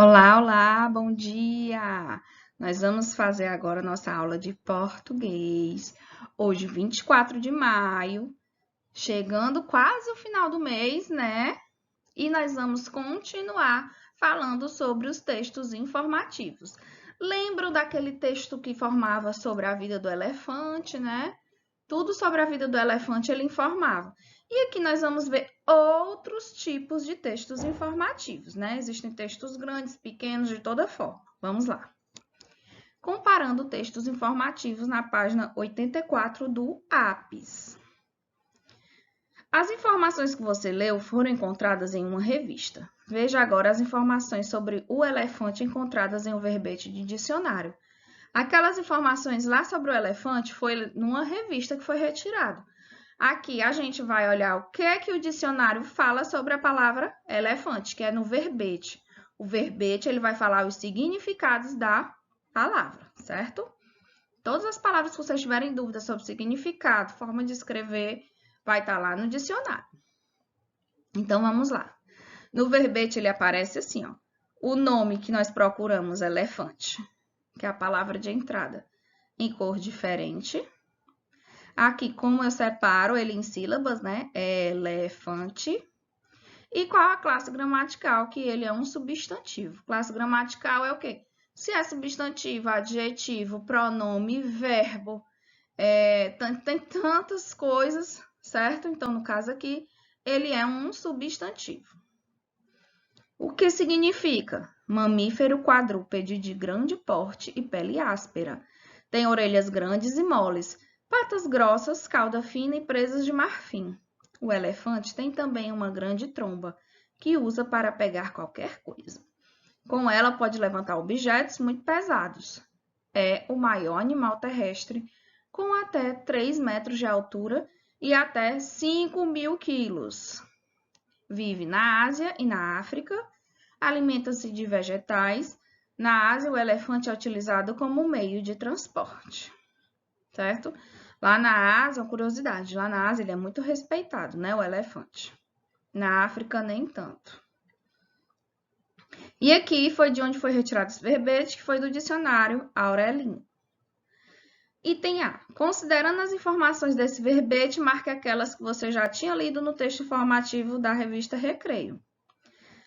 Olá, olá, bom dia! Nós vamos fazer agora nossa aula de português. Hoje, 24 de maio, chegando quase o final do mês, né? E nós vamos continuar falando sobre os textos informativos. Lembram daquele texto que informava sobre a vida do elefante, né? Tudo sobre a vida do elefante ele informava. E aqui nós vamos ver outros tipos de textos informativos, né? Existem textos grandes, pequenos, de toda forma. Vamos lá. Comparando textos informativos na página 84 do APES. As informações que você leu foram encontradas em uma revista. Veja agora as informações sobre o elefante encontradas em um verbete de dicionário. Aquelas informações lá sobre o elefante foi numa revista que foi retirado. Aqui a gente vai olhar o que é que o dicionário fala sobre a palavra elefante, que é no verbete. O verbete ele vai falar os significados da palavra, certo? Todas as palavras que vocês tiverem dúvida sobre significado, forma de escrever, vai estar lá no dicionário. Então, vamos lá. No verbete ele aparece assim, ó. O nome que nós procuramos, elefante, que é a palavra de entrada, em cor diferente. Aqui, como eu separo ele em sílabas, né? Elefante. E qual a classe gramatical? Que ele é um substantivo. Classe gramatical é o quê? Se é substantivo, adjetivo, pronome, verbo, tem tantas coisas, certo? Então, no caso aqui, ele é um substantivo. O que significa? Mamífero quadrúpede de grande porte e pele áspera. Tem orelhas grandes e moles, patas grossas, cauda fina e presas de marfim. O elefante tem também uma grande tromba, que usa para pegar qualquer coisa. Com ela pode levantar objetos muito pesados. É o maior animal terrestre, com até 3 metros de altura e até 5.000 quilos. Vive na Ásia e na África. Alimenta-se de vegetais. Na Ásia, o elefante é utilizado como meio de transporte, certo? Lá na Ásia, uma curiosidade, lá na Ásia ele é muito respeitado, né, o elefante. Na África, nem tanto. E aqui foi de onde foi retirado esse verbete, que foi do dicionário Aurelino. Item A. Considerando as informações desse verbete, marque aquelas que você já tinha lido no texto informativo da revista Recreio.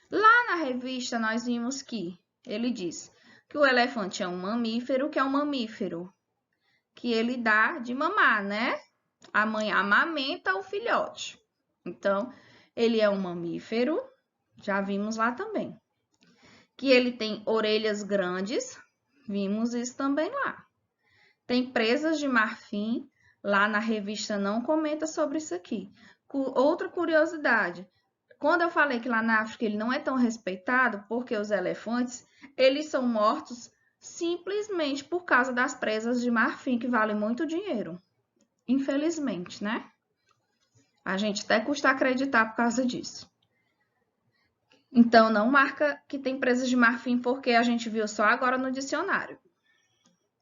Lá na revista, nós vimos que ele diz que o elefante é um mamífero, que é um mamífero que ele dá de mamar, né? A mãe amamenta o filhote. Então, ele é um mamífero, já vimos lá também. Que ele tem orelhas grandes, vimos isso também lá. Tem presas de marfim, lá na revista não comenta sobre isso aqui. Outra curiosidade, quando eu falei que lá na África ele não é tão respeitado, porque os elefantes, eles são mortos simplesmente por causa das presas de marfim, que valem muito dinheiro. Infelizmente, né? A gente até custa acreditar por causa disso. Então, não marca que tem presas de marfim, porque a gente viu só agora no dicionário.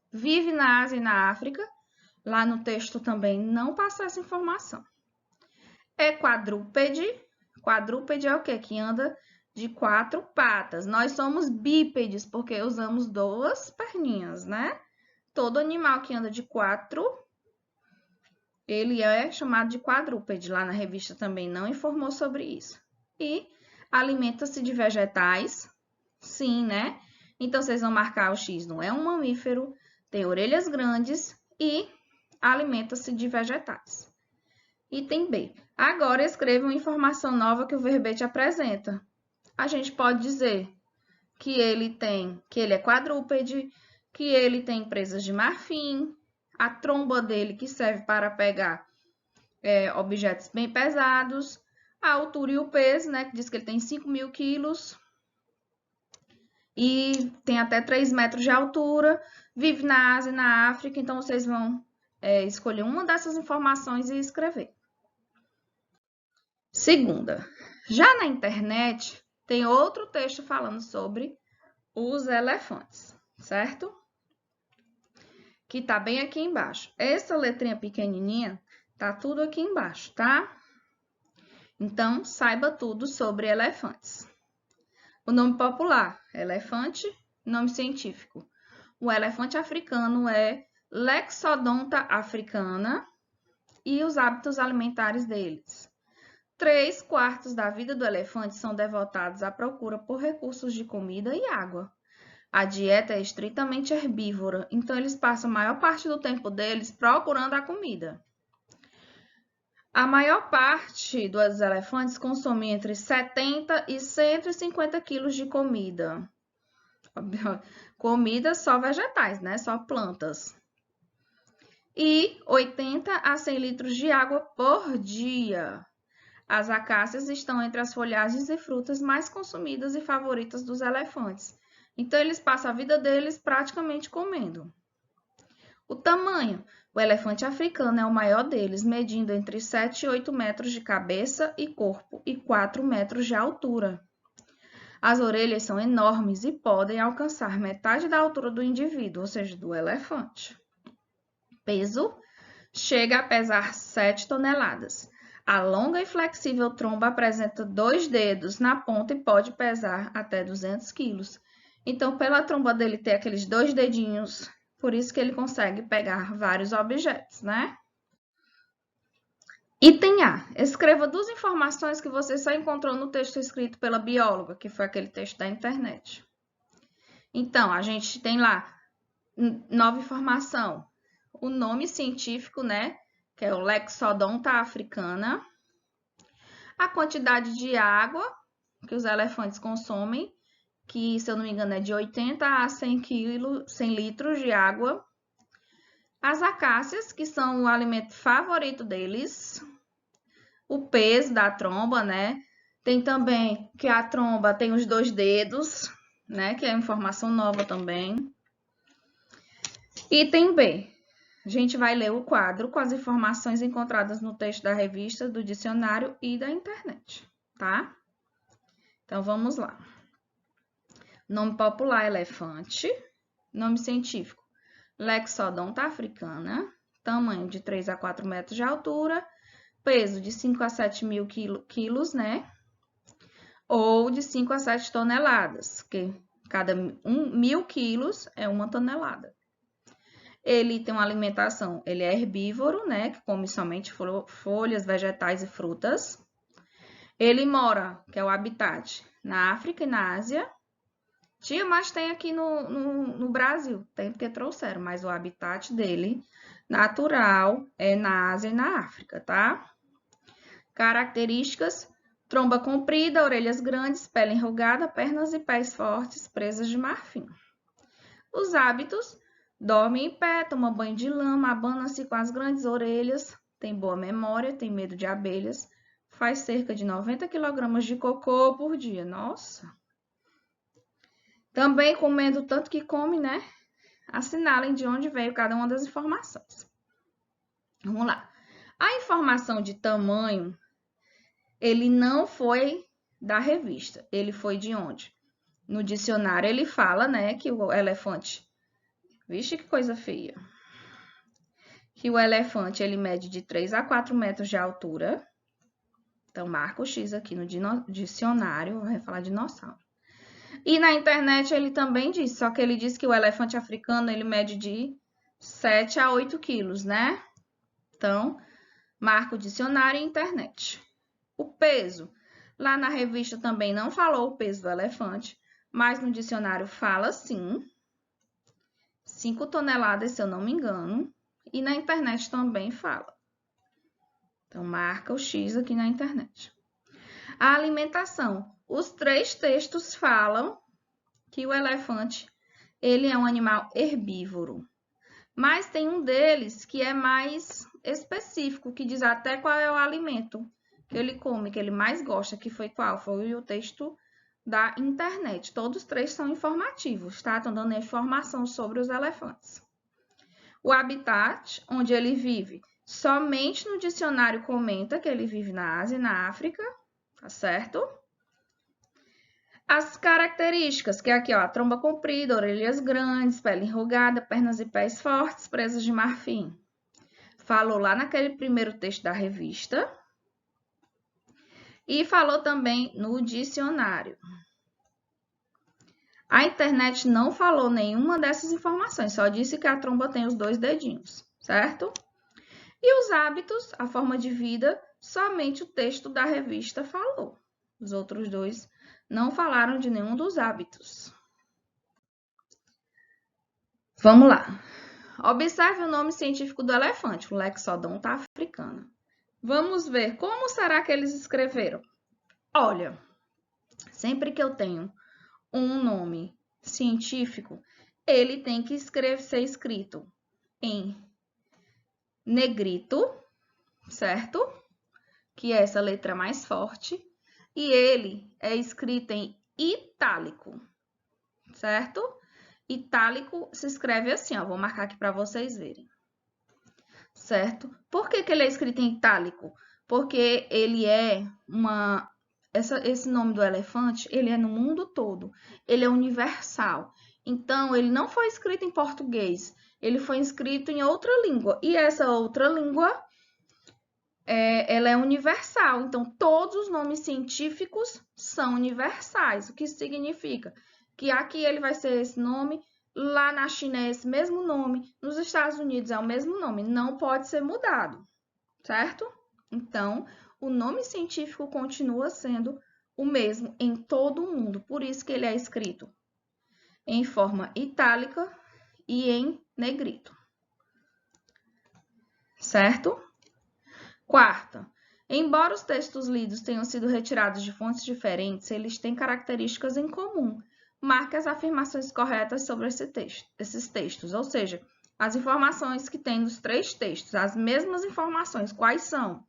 Vive na Ásia e na África. Lá no texto também não passa essa informação. É quadrúpede. Quadrúpede é o quê? Que anda de 4 patas. Nós somos bípedes, porque usamos 2 perninhas, né? Todo animal que anda de 4, ele é chamado de quadrúpede. Lá na revista também não informou sobre isso. E alimenta-se de vegetais, sim, né? Então, vocês vão marcar o X, não é um mamífero, tem orelhas grandes e alimenta-se de vegetais. Item B. Agora, escreva uma informação nova que o verbete apresenta. A gente pode dizer que ele é quadrúpede, que ele tem presas de marfim, a tromba dele que serve para pegar objetos bem pesados, a altura e o peso, né, que diz que ele tem 5.000 quilos e tem até 3 metros de altura, vive na Ásia e na África, então vocês vão escolher uma dessas informações e escrever. Segunda, já na internet tem outro texto falando sobre os elefantes, certo? Que tá bem aqui embaixo. Essa letrinha pequenininha tá tudo aqui embaixo, tá? Então, saiba tudo sobre elefantes. O nome popular, elefante. Nome científico. O elefante africano é Loxodonta africana. E os hábitos alimentares deles. 3/4 da vida do elefante são devotados à procura por recursos de comida e água. A dieta é estritamente herbívora, então eles passam a maior parte do tempo deles procurando a comida. A maior parte dos elefantes consome entre 70 e 150 quilos de comida. Comida só vegetais, né? Só plantas. E 80 a 100 litros de água por dia. As acácias estão entre as folhagens e frutas mais consumidas e favoritas dos elefantes. Então, eles passam a vida deles praticamente comendo. O tamanho. O elefante africano é o maior deles, medindo entre 7 e 8 metros de cabeça e corpo e 4 metros de altura. As orelhas são enormes e podem alcançar metade da altura do indivíduo, ou seja, do elefante. Peso. Chega a pesar 7 toneladas. A longa e flexível tromba apresenta 2 dedos na ponta e pode pesar até 200 quilos. Então, pela tromba dele ter aqueles 2 dedinhos, por isso que ele consegue pegar vários objetos, né? Item A. Escreva 2 informações que você só encontrou no texto escrito pela bióloga, que foi aquele texto da internet. Então, a gente tem lá nova informação. O nome científico, né? Que é o Loxodonta africana. A quantidade de água que os elefantes consomem, que, se eu não me engano, é de 80 a 100 litros de água. As acácias, que são o alimento favorito deles. O peso da tromba, né? Tem também que a tromba tem os 2 dedos, né? Que é informação nova também. Item B. A gente vai ler o quadro com as informações encontradas no texto da revista, do dicionário e da internet, tá? Então, vamos lá. Nome popular, elefante. Nome científico, Loxodonta africana. Tamanho de 3 a 4 metros de altura. Peso de 5 a 7 mil quilos, né? Ou de 5 a 7 toneladas, que cada 1.000 quilos é 1 tonelada. Ele tem uma alimentação, ele é herbívoro, né? Que come somente folhas, vegetais e frutas. Ele mora, que é o habitat, na África e na Ásia. Tia, mas tem aqui no Brasil, tem porque trouxeram, mas o habitat dele, natural, é na Ásia e na África, tá? Características, tromba comprida, orelhas grandes, pele enrugada, pernas e pés fortes, presas de marfim. Os hábitos, dorme em pé, toma banho de lama, abana-se com as grandes orelhas, tem boa memória, tem medo de abelhas, faz cerca de 90 kg de cocô por dia. Nossa! Também comendo tanto que come, né? Assinalem de onde veio cada uma das informações. Vamos lá. A informação de tamanho, ele não foi da revista. Ele foi de onde? No dicionário ele fala, né, que o elefante... Vixe, que coisa feia. Que o elefante, ele mede de 3 a 4 metros de altura. Então, marca o X aqui no dicionário, vai falar dinossauro. E na internet ele também diz, só que ele diz que o elefante africano, ele mede de 7 a 8 quilos, né? Então, marca o dicionário e internet. O peso. Lá na revista também não falou o peso do elefante, mas no dicionário fala sim. 5 toneladas, se eu não me engano. E na internet também fala. Então, marca o X aqui na internet. A alimentação. Os 3 textos falam que o elefante, ele é um animal herbívoro. Mas tem um deles que é mais específico, que diz até qual é o alimento que ele come, que ele mais gosta, que foi qual? Foi o texto da internet. Todos os 3 são informativos, tá? Estão dando informação sobre os elefantes. O habitat, onde ele vive, somente no dicionário comenta que ele vive na Ásia e na África, tá certo? As características, que é aqui, ó, a tromba comprida, orelhas grandes, pele enrugada, pernas e pés fortes, presas de marfim. Falou lá naquele primeiro texto da revista. E falou também no dicionário. A internet não falou nenhuma dessas informações, só disse que a tromba tem os 2 dedinhos, certo? E os hábitos, a forma de vida, somente o texto da revista falou. Os outros 2 não falaram de nenhum dos hábitos. Vamos lá. Observe o nome científico do elefante, o Lexodonta africana. Vamos ver como será que eles escreveram. Olha, sempre que eu tenho um nome científico, ele tem que ser escrito em negrito, certo? Que é essa letra mais forte. E ele é escrito em itálico, certo? Itálico se escreve assim, ó. Vou marcar aqui para vocês verem. Certo? Por que ele é escrito em itálico? Porque ele é esse nome do elefante, ele é no mundo todo. Ele é universal. Então, ele não foi escrito em português. Ele foi escrito em outra língua. E essa outra língua, ela é universal. Então, todos os nomes científicos são universais. O que significa? Que aqui ele vai ser esse nome, lá na China é esse mesmo nome, nos Estados Unidos é o mesmo nome, não pode ser mudado, certo? Então, o nome científico continua sendo o mesmo em todo o mundo, por isso que ele é escrito em forma itálica e em negrito, certo? Quarta, embora os textos lidos tenham sido retirados de fontes diferentes, eles têm características em comum. Marque as afirmações corretas sobre esses textos, ou seja, as informações que tem nos 3 textos, as mesmas informações, quais são?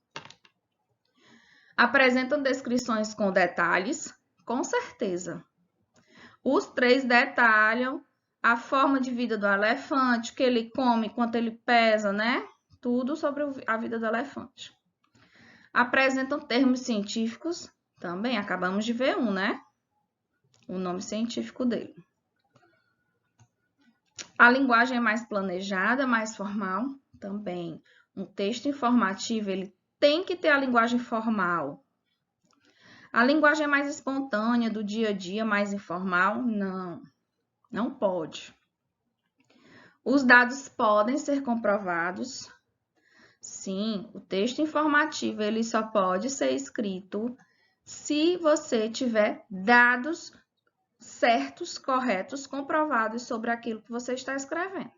Apresentam descrições com detalhes? Com certeza. Os 3 detalham a forma de vida do elefante, o que ele come, quanto ele pesa, né? Tudo sobre a vida do elefante. Apresentam termos científicos? Também, acabamos de ver um, né? O nome científico dele. A linguagem é mais planejada, mais formal? Também. Um texto informativo, ele tem que ter a linguagem formal. A linguagem é mais espontânea, do dia a dia, mais informal? Não, não pode. Os dados podem ser comprovados? Sim, o texto informativo, ele só pode ser escrito se você tiver dados certos, corretos, comprovados sobre aquilo que você está escrevendo.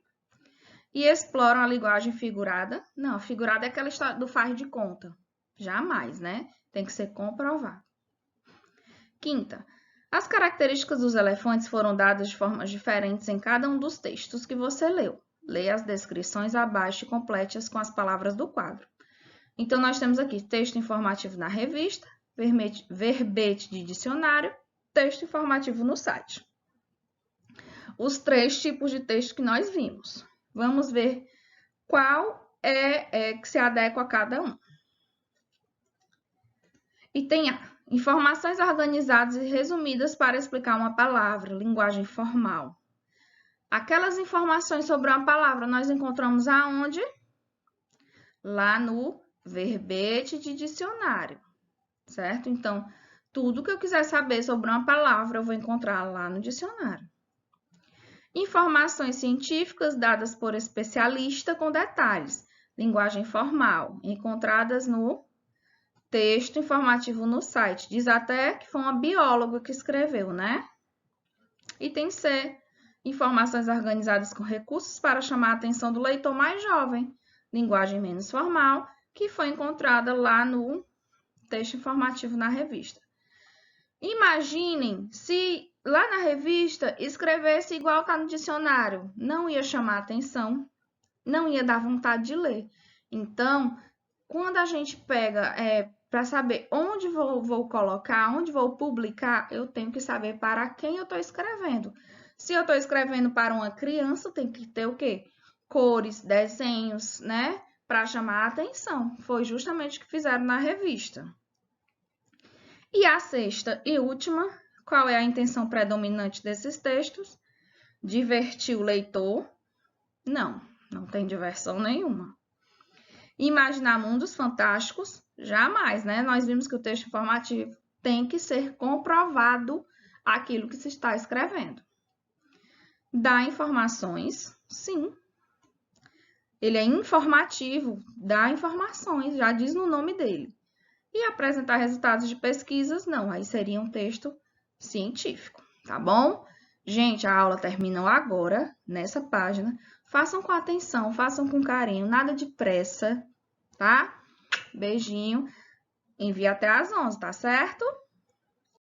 E exploram a linguagem figurada? Não, figurada é aquela história do faz de conta. Jamais, né? Tem que ser comprovado. Quinta, as características dos elefantes foram dadas de formas diferentes em cada um dos textos que você leu. Leia as descrições abaixo e complete-as com as palavras do quadro. Então, nós temos aqui texto informativo na revista, verbete de dicionário, texto informativo no site. Os 3 tipos de texto que nós vimos. Vamos ver qual é que se adequa a cada um. Item A. Informações organizadas e resumidas para explicar uma palavra, linguagem formal. Aquelas informações sobre uma palavra nós encontramos aonde? Lá no verbete de dicionário, certo? Então, tudo que eu quiser saber sobre uma palavra, eu vou encontrar lá no dicionário. Informações científicas dadas por especialista com detalhes. Linguagem formal, encontradas no texto informativo no site. Diz até que foi uma bióloga que escreveu, né? Item C. Informações organizadas com recursos para chamar a atenção do leitor mais jovem. Linguagem menos formal, que foi encontrada lá no texto informativo na revista. Imaginem se lá na revista escrevesse igual está no dicionário. Não ia chamar atenção, não ia dar vontade de ler. Então, quando a gente pega para saber onde vou colocar, onde vou publicar, eu tenho que saber para quem eu estou escrevendo. Se eu estou escrevendo para uma criança, tem que ter o quê? Cores, desenhos, né? Para chamar a atenção. Foi justamente o que fizeram na revista. E a sexta e última, qual é a intenção predominante desses textos? Divertir o leitor? Não, não tem diversão nenhuma. Imaginar mundos fantásticos? Jamais, né? Nós vimos que o texto informativo tem que ser comprovado aquilo que se está escrevendo. Dá informações? Sim. Ele é informativo, dá informações, já diz no nome dele. E apresentar resultados de pesquisas, não, aí seria um texto científico, tá bom? Gente, a aula termina agora, nessa página. Façam com atenção, façam com carinho, nada de pressa, tá? Beijinho. Envia até às 11, tá certo?